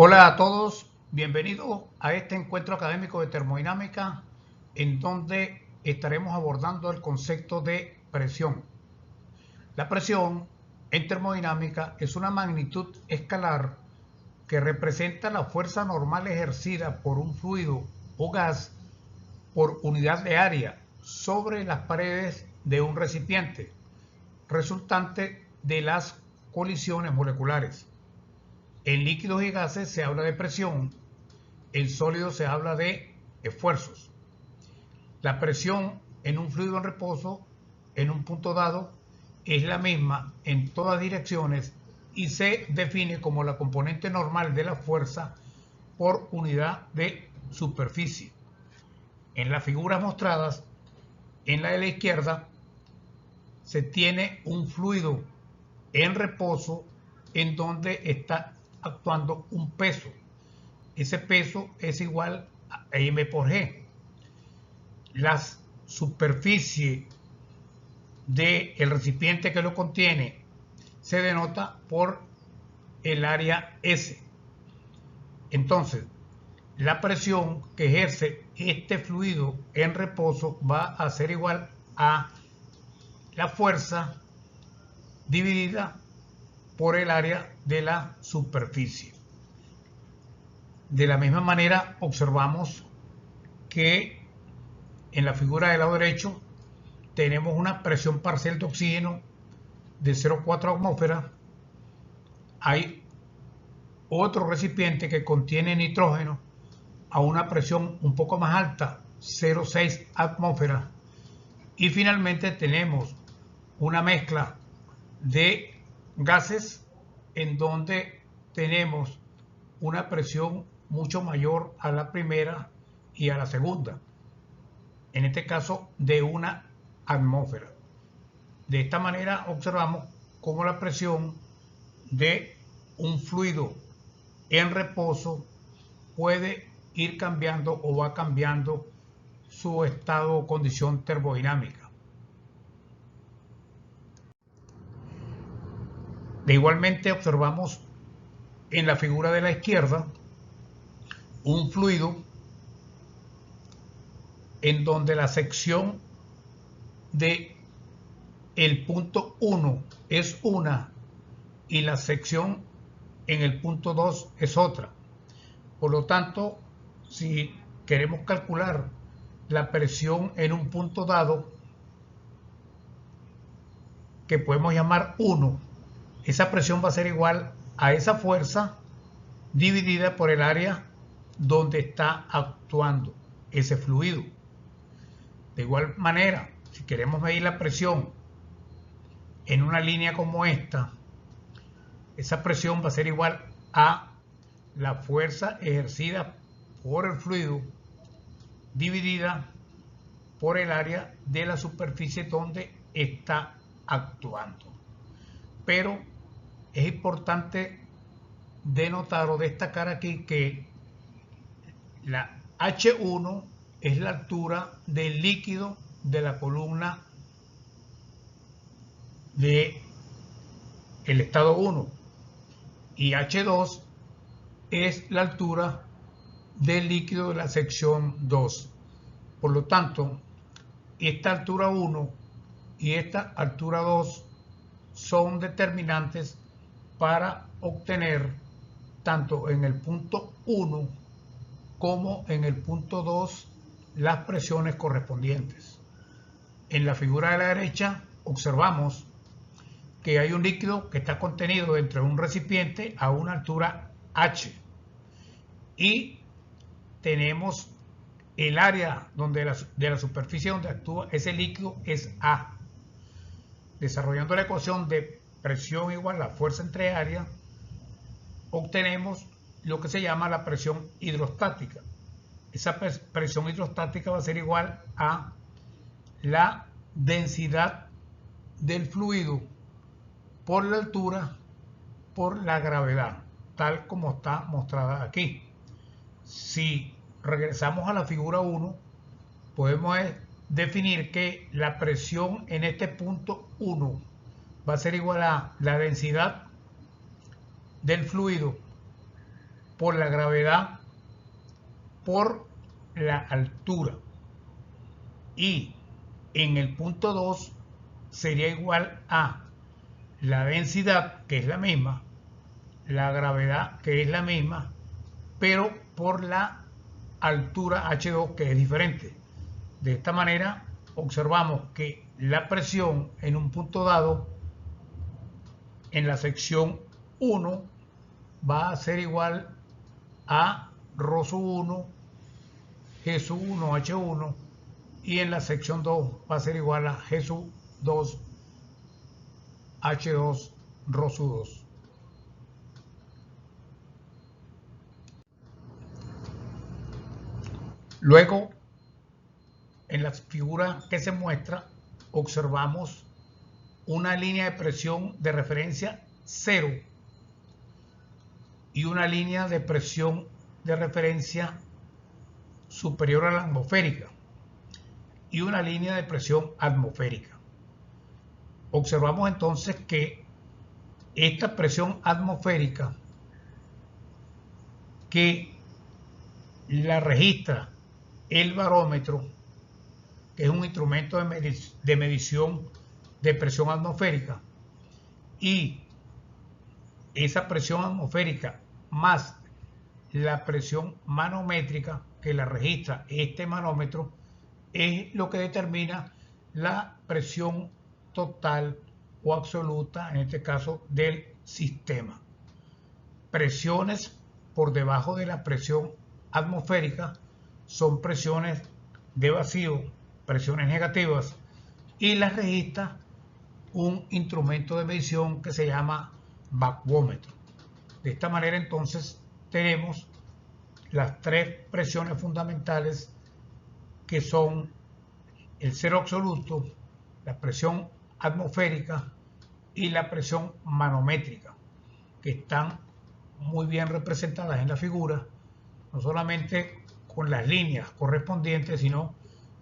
Hola a todos, bienvenidos a este encuentro académico de termodinámica en donde estaremos abordando el concepto de presión. La presión en termodinámica es una magnitud escalar que representa la fuerza normal ejercida por un fluido o gas por unidad de área sobre las paredes de un recipiente, resultante de las colisiones moleculares. En líquidos y gases se habla de presión, en sólidos se habla de esfuerzos. La presión en un fluido en reposo, en un punto dado, es la misma en todas direcciones y se define como la componente normal de la fuerza por unidad de superficie. En las figuras mostradas, en la de la izquierda, se tiene un fluido en reposo en donde está actuando un peso. Ese peso es igual a m por g. La superficie del recipiente que lo contiene se denota por el área S. Entonces, la presión que ejerce este fluido en reposo va a ser igual a la fuerza dividida por el área de la superficie. De la misma manera, observamos que en la figura del lado derecho tenemos una presión parcial de oxígeno de 0,4 atmósferas. Hay otro recipiente que contiene nitrógeno a una presión un poco más alta, 0,6 atmósferas. Y finalmente tenemos una mezcla de gases en donde tenemos una presión mucho mayor a la primera y a la segunda, en este caso de una atmósfera. De esta manera observamos cómo la presión de un fluido en reposo puede ir cambiando o va cambiando su estado o condición termodinámica. Igualmente observamos en la figura de la izquierda un fluido en donde la sección de el punto 1 es una y la sección en el punto 2 es otra. Por lo tanto, si queremos calcular la presión en un punto dado, que podemos llamar 1, esa presión va a ser igual a esa fuerza dividida por el área donde está actuando ese fluido. De igual manera, si queremos medir la presión en una línea como esta, esa presión va a ser igual a la fuerza ejercida por el fluido dividida por el área de la superficie donde está actuando. Pero es importante denotar o destacar aquí que la H1 es la altura del líquido de la columna de el estado 1 y H2 es la altura del líquido de la sección 2. Por lo tanto, esta altura 1 y esta altura 2 son determinantes para obtener tanto en el punto 1 como en el punto 2 las presiones correspondientes. En la figura de la derecha observamos que hay un líquido que está contenido dentro de un recipiente a una altura H y tenemos el área de la superficie donde actúa ese líquido es A. Desarrollando la ecuación de presión igual a la fuerza entre área, obtenemos lo que se llama la presión hidrostática. Esa presión hidrostática va a ser igual a la densidad del fluido por la altura por la gravedad, tal como está mostrada aquí. Si regresamos a la figura 1, podemos definir que la presión en este punto 1 va a ser igual a la densidad del fluido por la gravedad por la altura, y en el punto 2 sería igual a la densidad, que es la misma, la gravedad, que es la misma, pero por la altura H2, que es diferente. De esta manera observamos que la presión en un punto dado en la sección 1 va a ser igual a ρ sub 1, G sub 1, H1, y en la sección 2 va a ser igual a G sub 2, H2, ρ sub 2. Luego, en la figura que se muestra, observamos una línea de presión de referencia 0 y una línea de presión de referencia superior a la atmosférica y una línea de presión atmosférica. Observamos entonces que esta presión atmosférica, que la registra el barómetro, que es un instrumento de medición de presión atmosférica, y esa presión atmosférica más la presión manométrica que la registra este manómetro, es lo que determina la presión total o absoluta, en este caso, del sistema. Presiones por debajo de la presión atmosférica son presiones de vacío, presiones negativas, y las registra un instrumento de medición que se llama bacómetro. De esta manera entonces tenemos las tres presiones fundamentales, que son el cero absoluto, la presión atmosférica y la presión manométrica, que están muy bien representadas en la figura, no solamente con las líneas correspondientes, sino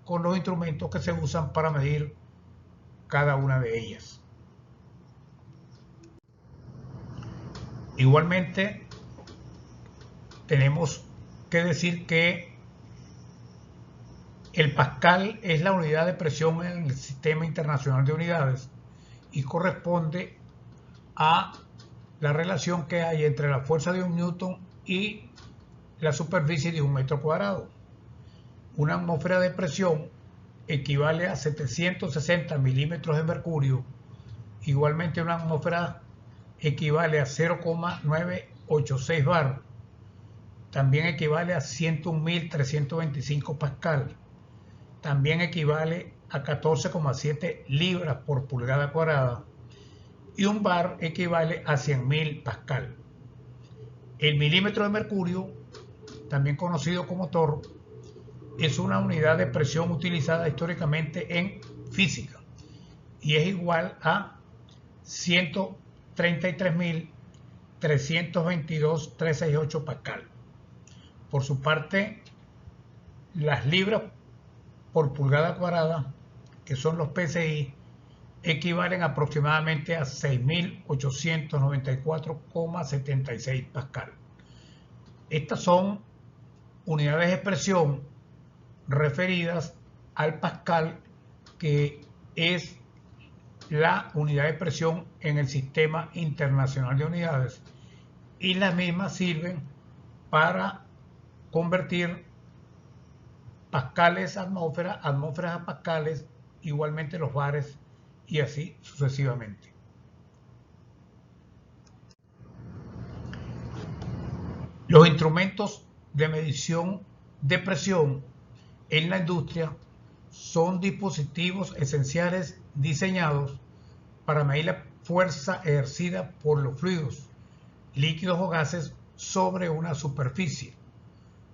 con los instrumentos que se usan para medir cada una de ellas. Igualmente, tenemos que decir que el pascal es la unidad de presión en el Sistema Internacional de Unidades y corresponde a la relación que hay entre la fuerza de un newton y la superficie de un metro cuadrado. Una atmósfera de presión equivale a 760 milímetros de mercurio. Igualmente, una atmósfera equivale a 0,986 bar. También equivale a 101.325 pascal. También equivale a 14,7 libras por pulgada cuadrada. Y un bar equivale a 100.000 pascal. El milímetro de mercurio, también conocido como torr, es una unidad de presión utilizada históricamente en física y es igual a 133.322,368 pascal. Por su parte, las libras por pulgada cuadrada, que son los PSI, equivalen aproximadamente a 6.894,76 pascal. Estas son unidades de presión referidas al pascal, que es la unidad de presión en el Sistema Internacional de Unidades, y las mismas sirven para convertir pascales a atmósferas, atmósferas a pascales, igualmente los bares, y así sucesivamente. Los instrumentos de medición de presión en la industria son dispositivos esenciales diseñados para medir la fuerza ejercida por los fluidos, líquidos o gases sobre una superficie,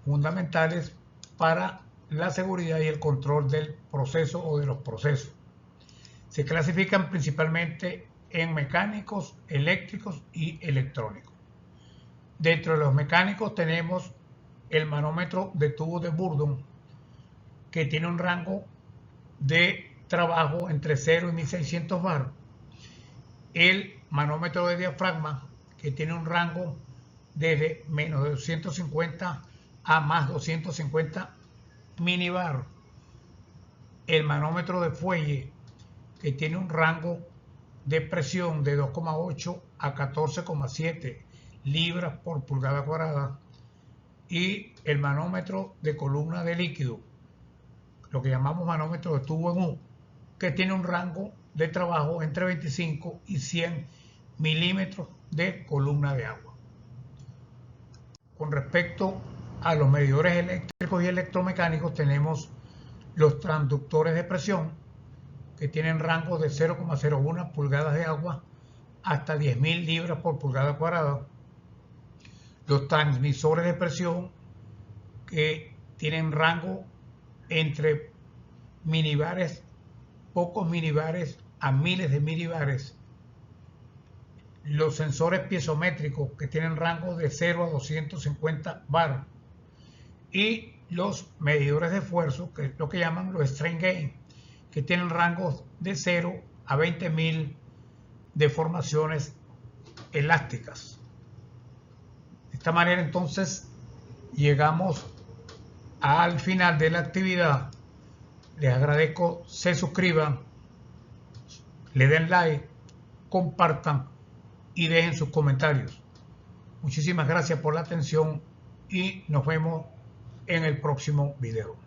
fundamentales para la seguridad y el control del proceso o de los procesos. Se clasifican principalmente en mecánicos, eléctricos y electrónicos. Dentro de los mecánicos tenemos el manómetro de tubo de Bourdon, que tiene un rango de trabajo entre 0 y 1600 bar. El manómetro de diafragma, que tiene un rango desde menos de 250 a más 250 minibar. El manómetro de fuelle, que tiene un rango de presión de 2,8 a 14,7 libras por pulgada cuadrada, y el manómetro de columna de líquido, lo que llamamos manómetro de tubo en U, que tiene un rango de trabajo entre 25 y 100 milímetros de columna de agua. Con respecto a los medidores eléctricos y electromecánicos, tenemos los transductores de presión, que tienen rangos de 0,01 pulgadas de agua hasta 10.000 libras por pulgada cuadrada. Los transmisores de presión, que tienen rango entre minibares, pocos minibares a miles de minibares. Los sensores piezométricos, que tienen rango de 0 a 250 bar. Y los medidores de esfuerzo, que es lo que llaman los strain gauge, que tienen rangos de 0 a 20.000 deformaciones elásticas. De esta manera, entonces, llegamos al final de la actividad. Les agradezco, se suscriban, le den like, compartan y dejen sus comentarios. Muchísimas gracias por la atención y nos vemos en el próximo video.